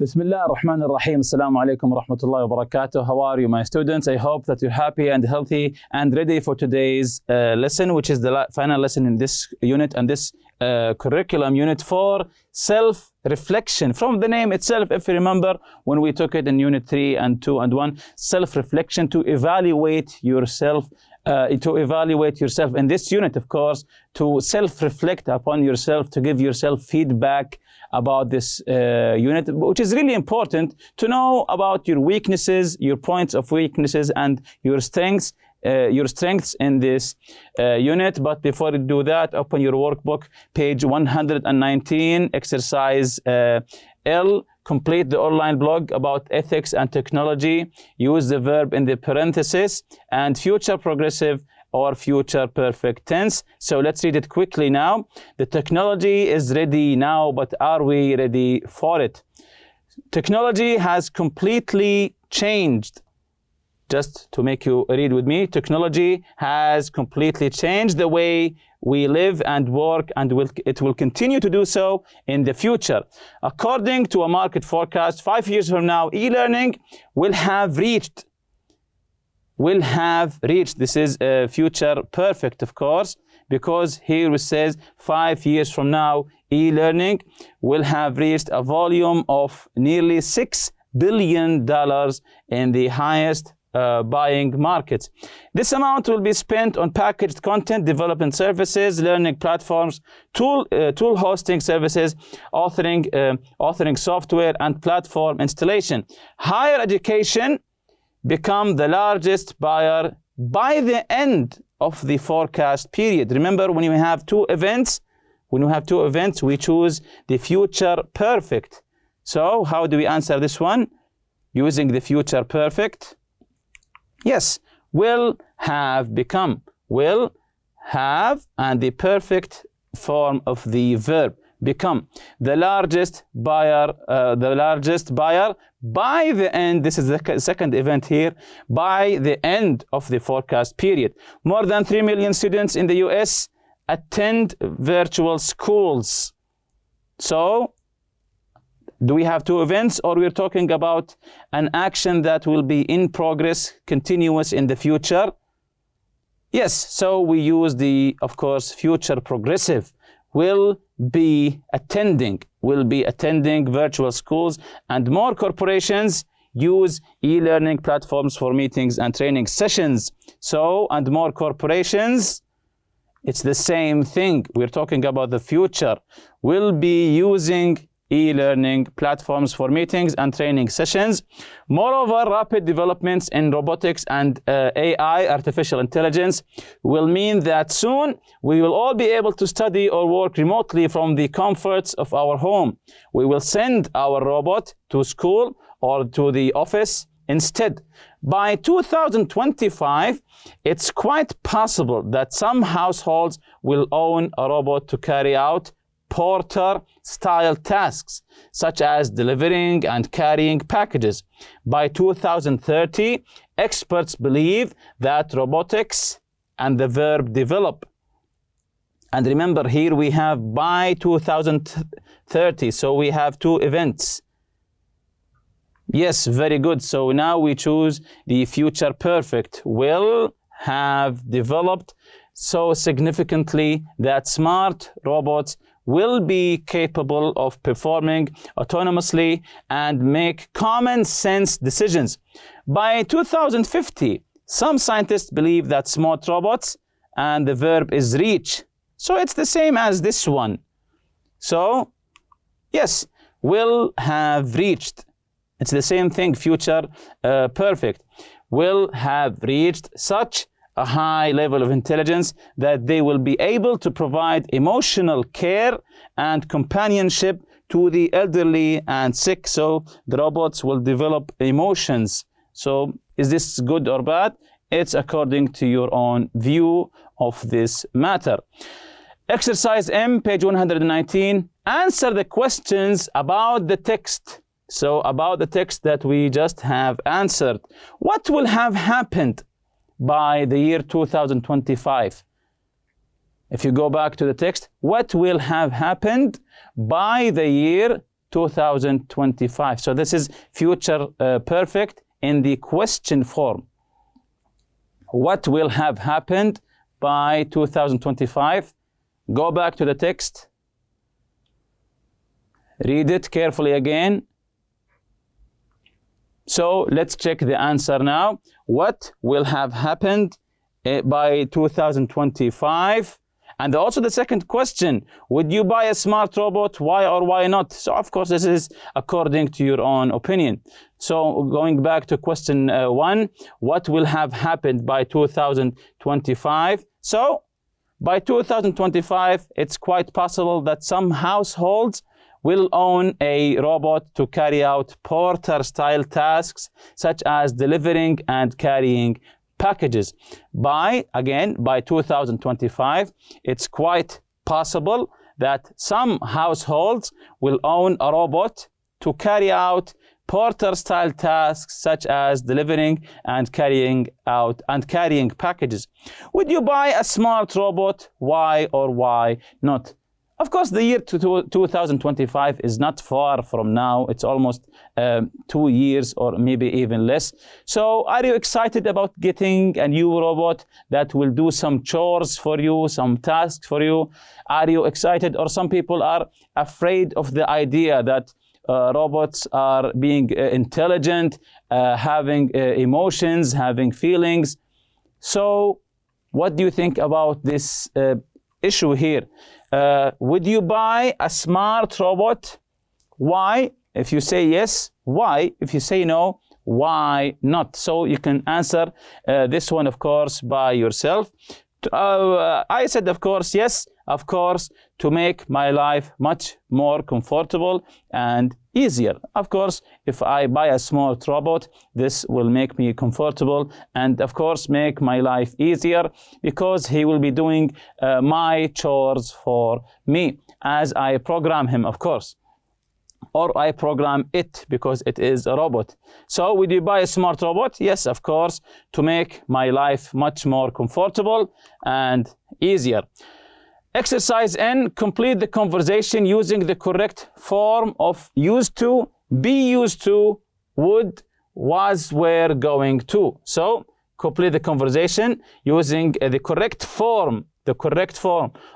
بسم الله الرحمن الرحيم. Assalamu alaikum wa rahmatullahi wa barakatuh. How are you, my students? I hope that you're happy and healthy and ready for today's lesson, which is the final lesson in this unit and this curriculum, Unit 4, self-reflection. From the name itself, if you remember, when we took it in Unit 3 and 2 and 1, self-reflection, to evaluate yourself. In this unit, of course, to self-reflect upon yourself, to give yourself feedback about this unit, which is really important to know about your weaknesses, your points of weaknesses, and your strengths in this unit. But before you do that, open your workbook, page 119, exercise L. Complete the online blog about ethics and technology. Use the verb in the parenthesis and future progressive or future perfect tense. So let's read it quickly now. The technology is ready now, but are we ready for it? Technology has completely changed. Just to make you read with me, technology has completely changed the way we live and work, and it will continue to do so in the future. According to a market forecast, 5 years from now, e-learning will have reached. This is future perfect, of course, because here it says 5 years from now, e-learning will have reached a volume of nearly $6 billion in the highest buying markets. This amount will be spent on packaged content, development services, learning platforms, tool hosting services, authoring software, and platform installation. Higher education become the largest buyer by the end of the forecast period. Remember, when you have two events, we choose the future perfect. So how do we answer this one? Using the future perfect. Yes, will have become, will have, and the perfect form of the verb become the largest buyer by the end. This is the second event here, by the end of the forecast period. More than 3 million students in the US attend virtual schools. So do we have two events, or we're talking about an action that will be in progress, continuous in the future? Yes, so we use the, of course, future progressive. Will be attending virtual schools, and more corporations use e-learning platforms for meetings and training sessions. So, and more corporations, it's the same thing. We're talking about the future. Will be using e-learning platforms for meetings and training sessions. Moreover, rapid developments in robotics and AI, artificial intelligence, will mean that soon we will all be able to study or work remotely from the comforts of our home. We will send our robot to school or to the office instead. By 2025, it's quite possible that some households will own a robot to carry out porter-style tasks, such as delivering and carrying packages. By 2030, experts believe that robotics and the verb develop. And remember, here we have by 2030, so we have two events. Yes, very good. So now we choose the future perfect. Will have developed so significantly that smart robots will be capable of performing autonomously and make common sense decisions. By 2050, some scientists believe that smart robots, and the verb is reach. So it's the same as this one. So, yes, will have reached. It's the same thing, future perfect. Will have reached such a high level of intelligence that they will be able to provide emotional care and companionship to the elderly and sick. So the robots will develop emotions. So is this good or bad? It's according to your own view of this matter. Exercise M, page 119. Answer the questions about the text. So about the text that we just have answered. What will have happened by the year 2025? If you go back to the text, what will have happened by the year 2025. So this is future perfect in the question form. What will have happened by 2025? Go back to the text. Read it carefully again. So let's check the answer now. What will have happened by 2025? And also the second question, would you buy a smart robot? Why or why not? So of course this is according to your own opinion. So going back to question 1, what will have happened by 2025? So by 2025, it's quite possible that some households will own a robot to carry out porter-style tasks such as delivering and carrying packages. By 2025, it's quite possible that some households will own a robot to carry out porter-style tasks such as delivering and carrying packages. Would you buy a smart robot? Why or why not? Of course, the year 2025 is not far from now. It's almost 2 years or maybe even less. So are you excited about getting a new robot that will do some chores for you, some tasks for you? Are you excited? Or some people are afraid of the idea that robots are being intelligent, having emotions, having feelings. So what do you think about this issue here? Would you buy a smart robot? Why? If you say yes, why? If you say no, why not? So you can answer this one, of course, by yourself. I said, of course, yes, of course, to make my life much more comfortable and easier. Of course, if I buy a smart robot, this will make me comfortable and, of course, make my life easier because he will be doing my chores for me as I program him, of course. Or I program it because it is a robot. So would you buy a smart robot? Yes, of course, to make my life much more comfortable and easier. Exercise N, complete the conversation using the correct form of used to, be used to, would, was, were, going to. So complete the conversation using the correct form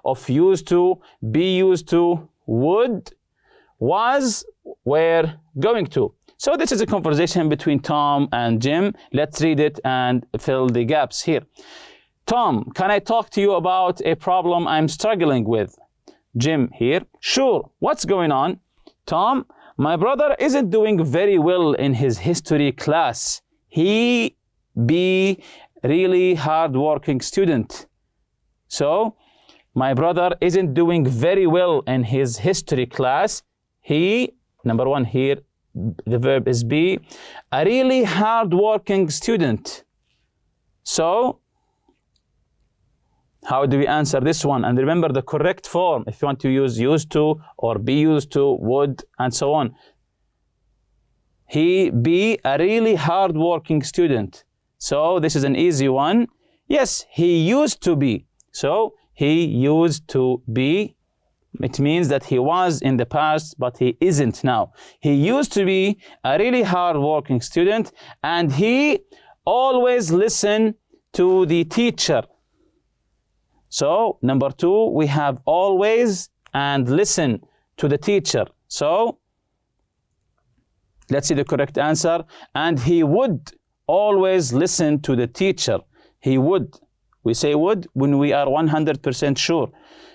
of used to, be used to, would, was, were, going to. So this is a conversation between Tom and Jim. Let's read it and fill the gaps here. Tom, can I talk to you about a problem I'm struggling with? Jim here. Sure, what's going on? Tom, my brother isn't doing very well in his history class. He be really hard-working student. So, my brother isn't doing very well in his history class. He, number one here, the verb is be, a really hard-working student. So, how do we answer this one? And remember the correct form. If you want to use used to or be used to, would, and so on. He be a really hard-working student. So this is an easy one. Yes, he used to be. So he used to be. It means that he was in the past, but he isn't now. He used to be a really hard-working student, and he always listened to the teacher. So, number two, we have always and listen to the teacher. So, let's see the correct answer. And he would always listen to the teacher. He would. We say would when we are 100% sure.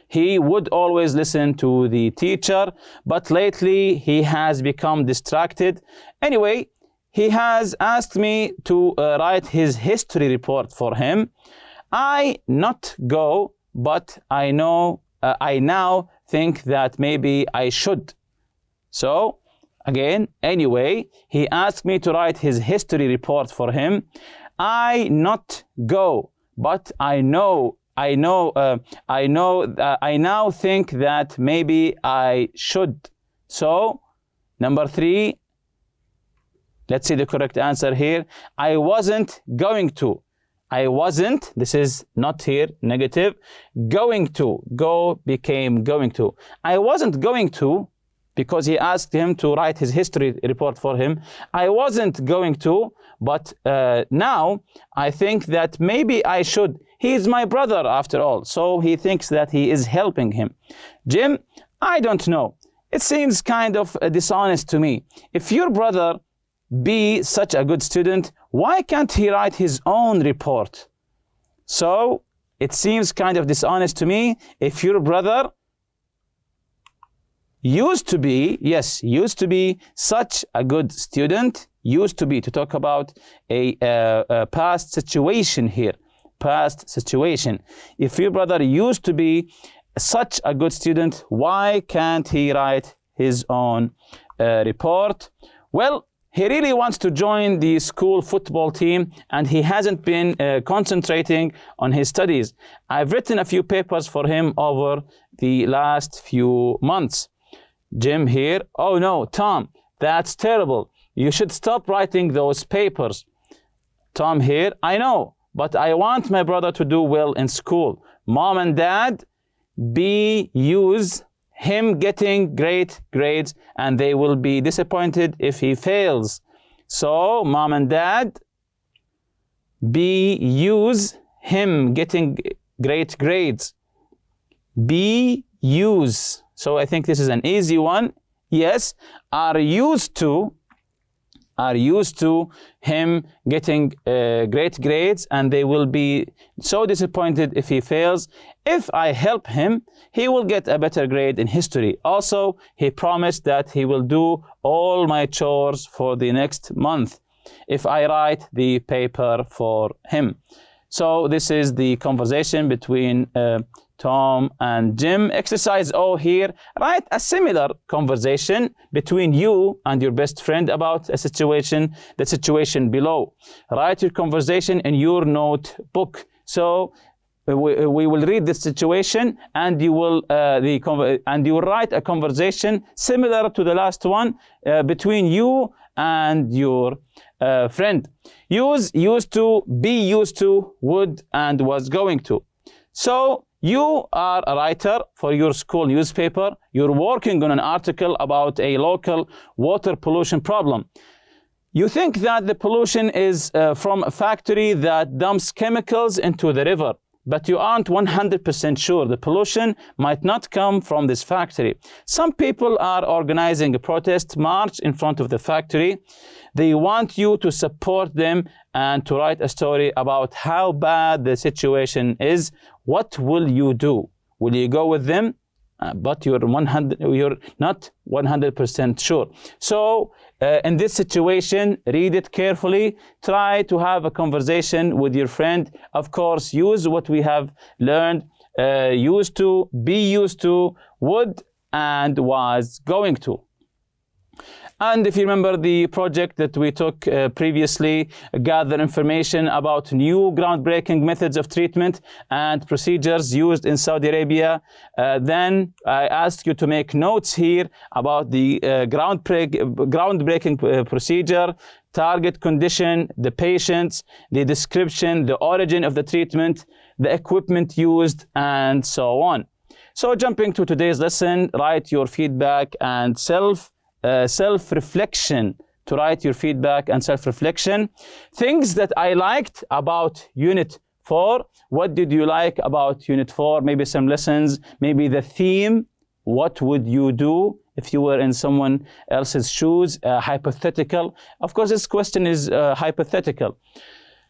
He would always listen to the teacher, but lately he has become distracted. Anyway, he has asked me to write his history report for him. I not go, but I now think that maybe I should. So, again, anyway, he asked me to write his history report for him. I not go, but I now think that maybe I should. So, number three, let's see the correct answer here. I wasn't going to. I wasn't, this is not here, negative, going to, go became going to. I wasn't going to, because he asked him to write his history report for him. I wasn't going to, but now I think that maybe I should. He is my brother after all, so he thinks that he is helping him. Jim, I don't know. It seems kind of dishonest to me. If your brother be such a good student, why can't he write his own report? So it seems kind of dishonest to me. If your brother used to be such a good student, used to be, to talk about a past situation here, past situation. If your brother used to be such a good student, why can't he write his own report? Well, he really wants to join the school football team and he hasn't been concentrating on his studies. I've written a few papers for him over the last few months. Jim here, oh no, Tom, that's terrible. You should stop writing those papers. Tom here, I know, but I want my brother to do well in school. Mom and Dad, use him getting great grades and they will be disappointed if he fails. So, Mom and Dad, use him getting great grades. Use. So I think this is an easy one. Yes, are used to him getting great grades and they will be so disappointed if he fails. If I help him, he will get a better grade in history. Also, he promised that he will do all my chores for the next month if I write the paper for him. So this is the conversation between Tom and Jim. Exercise O here, write a similar conversation between you and your best friend about a situation, the situation below. Write your conversation in your notebook. So we will read this situation and you will write a conversation similar to the last one between you and your friend. Use used to, be used to, would and was going to. So you are a writer for your school newspaper. You're working on an article about a local water pollution problem. You think that the pollution is from a factory that dumps chemicals into the river, but you aren't 100% sure. The pollution might not come from this factory. Some people are organizing a protest march in front of the factory. They want you to support them and to write a story about how bad the situation is. What will you do? Will you go with them? But you're not 100% sure. So in this situation, read it carefully. Try to have a conversation with your friend. Of course, use what we have learned. Used to, be used to, would and was going to. And if you remember the project that we took previously, gather information about new groundbreaking methods of treatment and procedures used in Saudi Arabia. Then I asked you to make notes here about the groundbreaking procedure, target condition, the patients, the description, the origin of the treatment, the equipment used, and so on. So jumping to today's lesson, write your feedback and self-reflection, to write your feedback and self-reflection. Things that I liked about Unit 4. What did you like about Unit 4? Maybe some lessons, maybe the theme. What would you do if you were in someone else's shoes? Hypothetical. Of course, this question is hypothetical.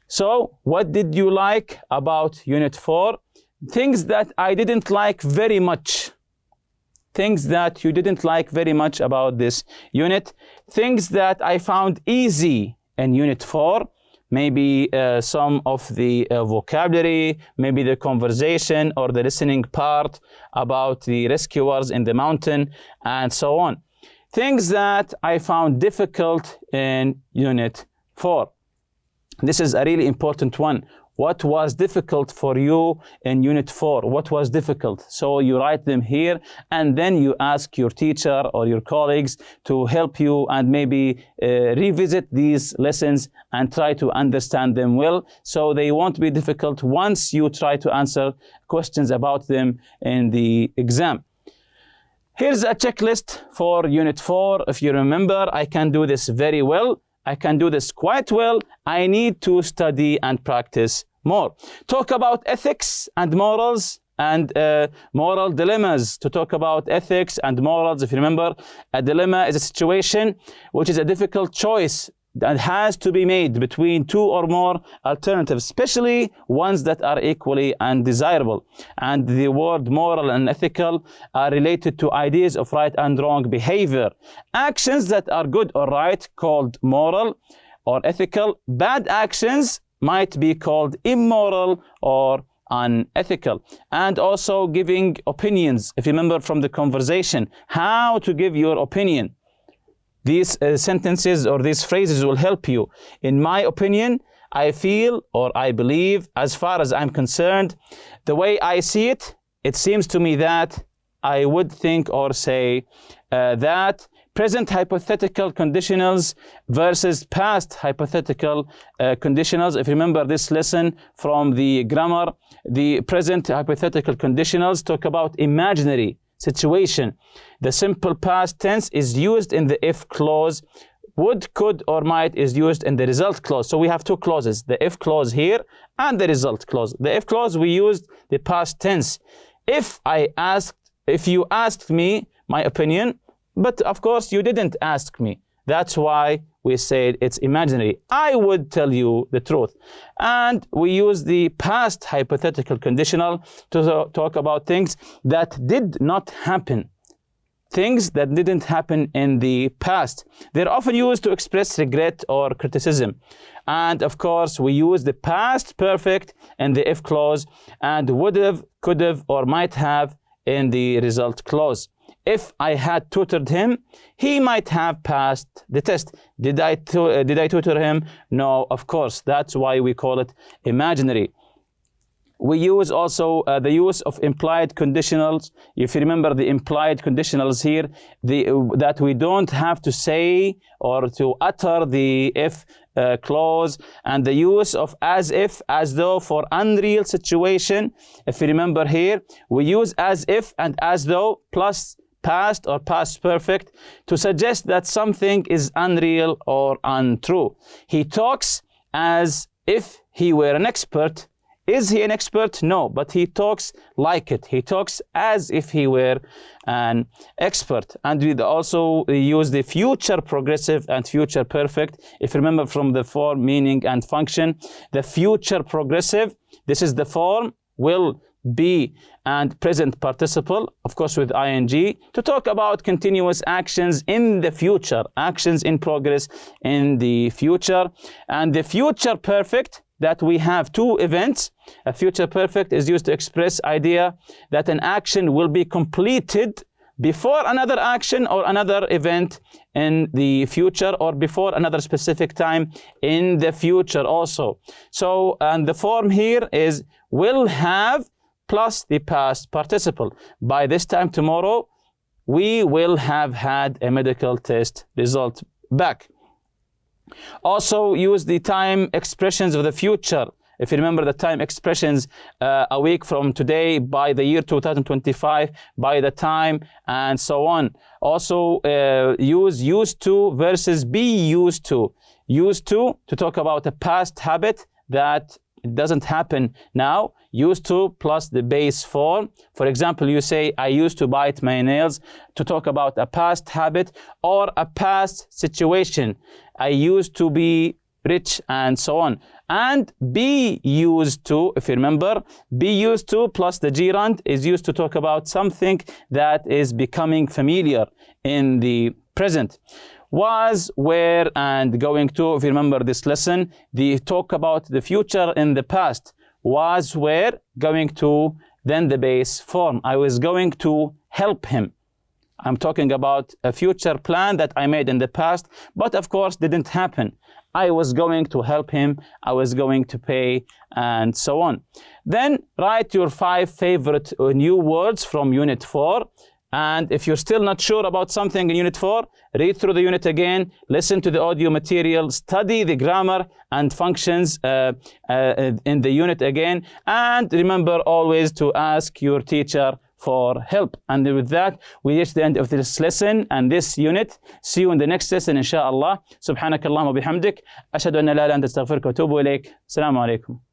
So, what did you like about Unit 4? Things that I didn't like very much. Things that you didn't like very much about this unit. Things that I found easy in Unit 4. Maybe some of the vocabulary, maybe the conversation or the listening part about the rescuers in the mountain, and so on. Things that I found difficult in Unit 4. This is a really important one. What was difficult for you in Unit 4? What was difficult? So you write them here and then you ask your teacher or your colleagues to help you and maybe revisit these lessons and try to understand them well, so they won't be difficult once you try to answer questions about them in the exam. Here's a checklist for Unit 4. If you remember, I can do this very well. I can do this quite well. I need to study and practice more. Talk about ethics and morals and moral dilemmas. To talk about ethics and morals, if you remember, a dilemma is a situation which is a difficult choice that has to be made between two or more alternatives, especially ones that are equally undesirable. And the word moral and ethical are related to ideas of right and wrong behavior. Actions that are good or right called moral or ethical. Bad actions might be called immoral or unethical. And also giving opinions. If you remember from the conversation, how to give your opinion. These sentences or these phrases will help you. In my opinion, I feel or I believe, as far as I'm concerned, the way I see it, it seems to me that I would think or say that. Present hypothetical conditionals versus past hypothetical conditionals. If you remember this lesson from the grammar, the present hypothetical conditionals talk about imaginary situation. The simple past tense is used in the if clause. Would, could, or might is used in the result clause. So we have two clauses, the if clause here and the result clause. The if clause, we used the past tense. If you asked me my opinion, but of course you didn't ask me. That's why we said it's imaginary. I would tell you the truth. And we use the past hypothetical conditional to talk about things that did not happen. Things that didn't happen in the past. They're often used to express regret or criticism. And of course, we use the past perfect in the if clause and would have, could have, or might have in the result clause. If I had tutored him, he might have passed the test. Did I tutor him? No, of course. That's why we call it imaginary. We use also the use of implied conditionals. If you remember the implied conditionals here, that we don't have to say or to utter the if clause, and the use of as if, as though for unreal situation. If you remember here, we use as if and as though plus past or past perfect to suggest that something is unreal or untrue. He talks as if he were an expert. Is he an expert? No, but he talks like it. He talks as if he were an expert. And we also use the future progressive and future perfect. If you remember from the form, meaning, and function, the future progressive, this is the form, will, be, and present participle, of course with ing, to talk about continuous actions in the future, actions in progress in the future. And the future perfect, that we have two events. A future perfect is used to express idea that an action will be completed before another action or another event in the future, or before another specific time in the future also. So, and the form here is will have plus the past participle. By this time tomorrow, we will have had a medical test result back. Also use the time expressions of the future. If you remember the time expressions, a week from today, by the year 2025, by the time, and so on. Also use used to versus be used to. Used to talk about a past habit that it doesn't happen now. Used to plus the base form. For example, you say, I used to bite my nails, to talk about a past habit or a past situation. I used to be rich, and so on. And be used to, if you remember, be used to plus the gerund is used to talk about something that is becoming familiar in the present. Was, were, and going to, if you remember this lesson, the talk about the future in the past. Was, were, going to, then the base form. I was going to help him. I'm talking about a future plan that I made in the past, but of course didn't happen. I was going to help him, I was going to pay, and so on. Then write your 5 favorite new words from Unit 4. And if you're still not sure about something in Unit 4, read through the unit again, listen to the audio material, study the grammar and functions in the unit again, and remember always to ask your teacher for help. And with that, we reach the end of this lesson and this unit. See you in the next lesson, inshallah. سبحانك اللهم وبحمدك. أشهد أن لا إله إلا أنت أستغفرك وأتوب إليك. السلام عليكم.